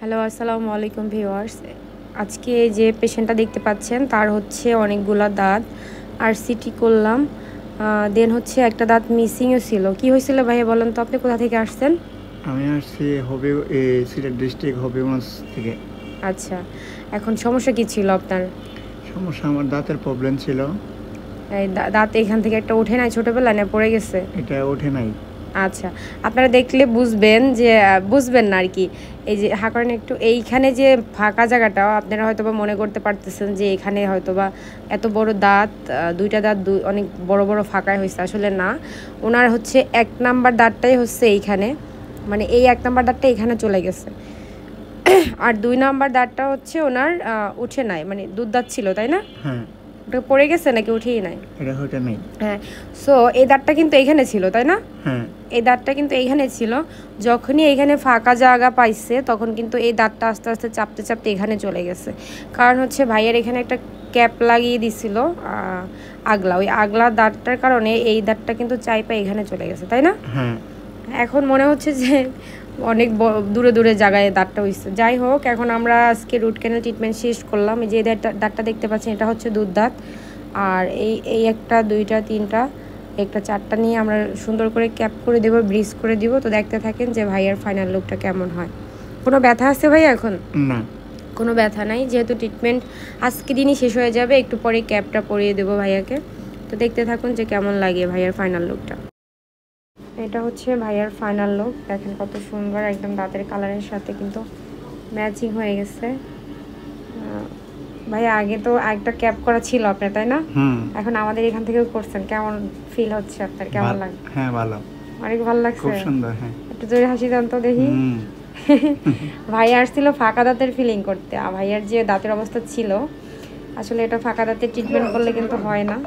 Hello, আসসালামু আলাইকুম viewers. আজকে যে পেশেন্টটা দেখতে পাচ্ছেন তার হচ্ছে অনেকগুলা দাঁত আর সিটি করলাম। দেন হচ্ছে একটা দাঁত মিসিংও ছিল। কি হয়েছিল ভাইয়া বলেন তো, আপনি কোথা থেকে আসছেন? আমি আসছি সিলেট ডিস্ট্রিক্ট হবিগঞ্জ থেকে। আচ্ছা, এখন সমস্যা কি ছিল আপনার? সমস্যা আমার দাঁতের প্রবলেম ছিল। এই দাঁত এখান থেকে একটা উঠে নাই ছোটোবেলায়, না পড়ে গেছে? এটা ওঠে নাই। আচ্ছা, আপনারা দেখলে বুঝবেন যে বুঝবেন না আর কি। এই যে করেন একটু, এইখানে যে ফাঁকা জায়গাটা আপনারা হয়তো বা মনে করতে পারতেছেন যে এখানে হয়তো বা এত বড় দাঁত, দুইটা দাঁত অনেক বড় বড় ফাঁকায় হয়েছে। আসলে না, ওনার হচ্ছে 1 নাম্বার দাঁতটাই হচ্ছে এইখানে, মানে এই 1 নাম্বার দাঁতটা এখানে চলে গেছে। আর 2 নাম্বার দাঁতটা হচ্ছে ওনার উঠে নাই, মানে দুধ দাঁত ছিল তাই না? হ্যাঁ। ওটা পড়ে গেছে নাকি উঠেই নাই? এটা ওঠে নাই। হ্যাঁ, সো এই দাঁতটা কিন্তু এখানে ছিল তাই না? হ্যাঁ, এই দাঁতটা কিন্তু এইখানে ছিল। যখনই এইখানে ফাঁকা জায়গা পাইছে তখন কিন্তু এই দাঁতটা আস্তে আস্তে চাপতে চাপতে এখানে চলে গেছে। কারণ হচ্ছে ভাইয়ের এখানে একটা ক্যাপ লাগিয়ে দিছিল আগলা, ওই আগলা দাঁতটার কারণে এই দাঁতটা কিন্তু চাইপা এখানে চলে গেছে তাই না? হ্যাঁ। এখন মনে হচ্ছে যে অনেক দূরে দূরে জায়গায় দাঁতটা হয়েছে। যাই হোক, এখন আমরা আজকে রুট ক্যানেল ট্রিটমেন্ট শেষ করলাম। এই যে দাঁতটা দেখতে পাচ্ছেন, এটা হচ্ছে দুধ দাঁত। আর এই একটা, দুইটা, তিনটা, একটা, চারটা নিয়ে আমরা সুন্দর করে ক্যাপ করে দেবো, ব্রিজ করে দিব। তো দেখতে থাকেন যে ভাইয়ার ফাইনাল লুকটা কেমন হয়। কোনো ব্যথা আছে ভাইয়া এখন? না, কোনো ব্যথা নাই, যেহেতু ট্রিটমেন্ট আজকে দিনই শেষ হয়ে যাবে। একটু পরে ক্যাপটা পরিয়ে দেবো ভাইয়াকে। তো দেখতে থাকুন যে কেমন লাগে ভাইয়ার ফাইনাল লুকটা। এটা হচ্ছে ভাইয়ার ফাইনাল লুক। দেখেন কত সুন্দর, একদম দাঁতের কালারের সাথে কিন্তু ম্যাচিং হয়ে গেছে। ভাইয়া আগে তো একটা ক্যাপ করা ছিল আপনার তাই না? এখন আমাদের এখান থেকেও করছেন, কেমন ফিল হচ্ছে আপনার, কেমন লাগে? হ্যাঁ, ভালো, অনেক ভালো লাগছে, খুব সুন্দর। হ্যাঁ, একটু জোরে হাসি দেন তো দেখি। ভাইয়া আসছিল ফাঁকা দাঁতের ফিলিং করতে। ভাইয়ার যে দাঁতের অবস্থা ছিল, আসলে এটা ফাঁকা দাঁতের ট্রিটমেন্ট করলে কিন্তু হয় না।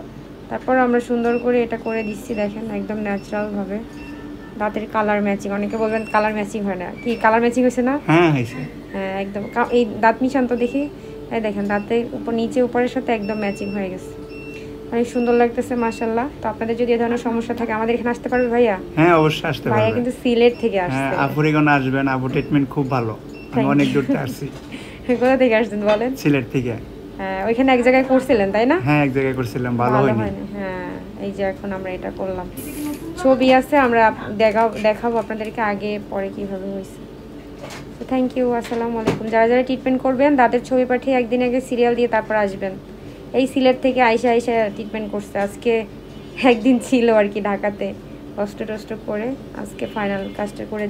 তারপর আমরা সুন্দর করে এটা করে দিচ্ছি, দেখেন একদম ন্যাচারালভাবে দাঁতের কালার ম্যাচিং। অনেকে বলবেন কালার ম্যাচিং হয় না, কি কালার ম্যাচিং হয়েছে না? হ্যাঁ, হয়েছে। হ্যাঁ, একদম। এই দাঁত মিশান তো দেখি। এই দেখেন দাঁতের উপর নিচে উপরের সাথে একদম ম্যাচিং হয়ে গেছে, অনেক সুন্দর লাগতেছে মাশাআল্লাহ। তো আপনাদের যদি এই ধরনের সমস্যা থাকে আমাদের এখানে আসতে পারবে ভাইয়া? হ্যাঁ, অবশ্যই আসতে পারবে। ভাইয়া কিন্তু সিলেট থেকে আসছে। হ্যাঁ, আপুর এখানে আসবেন, আপু ট্রিটমেন্ট খুব ভালো। আমি অনেক দূর থেকে আসছি। কোথা থেকে আসছেন বলেন? সিলেট থেকে। হ্যাঁ, ওইখানে এক জায়গায় করছিলেন তাই না? হ্যাঁ, এক জায়গায় করছিলাম, ভালো হয়নি। হ্যাঁ, এই যে এখন আমরা এটা করলাম। ছবি আছে, আমরা দেখাবো আপনাদেরকে আগে পরে কিভাবে হয়েছে। তো থ্যাংক ইউ, আসসালামু আলাইকুম। যারা যারা ট্রিটমেন্ট করবেন দাঁতের ছবি পাঠিয়ে একদিন আগে সিরিয়াল দিয়ে তারপর আসবেন। এই সিলেট থেকে আইসা ট্রিটমেন্ট করছে। আজকে একদিন ছিল আর কি ঢাকাতে, কষ্ট টষ্ট করে আজকে ফাইনাল কাজটা করে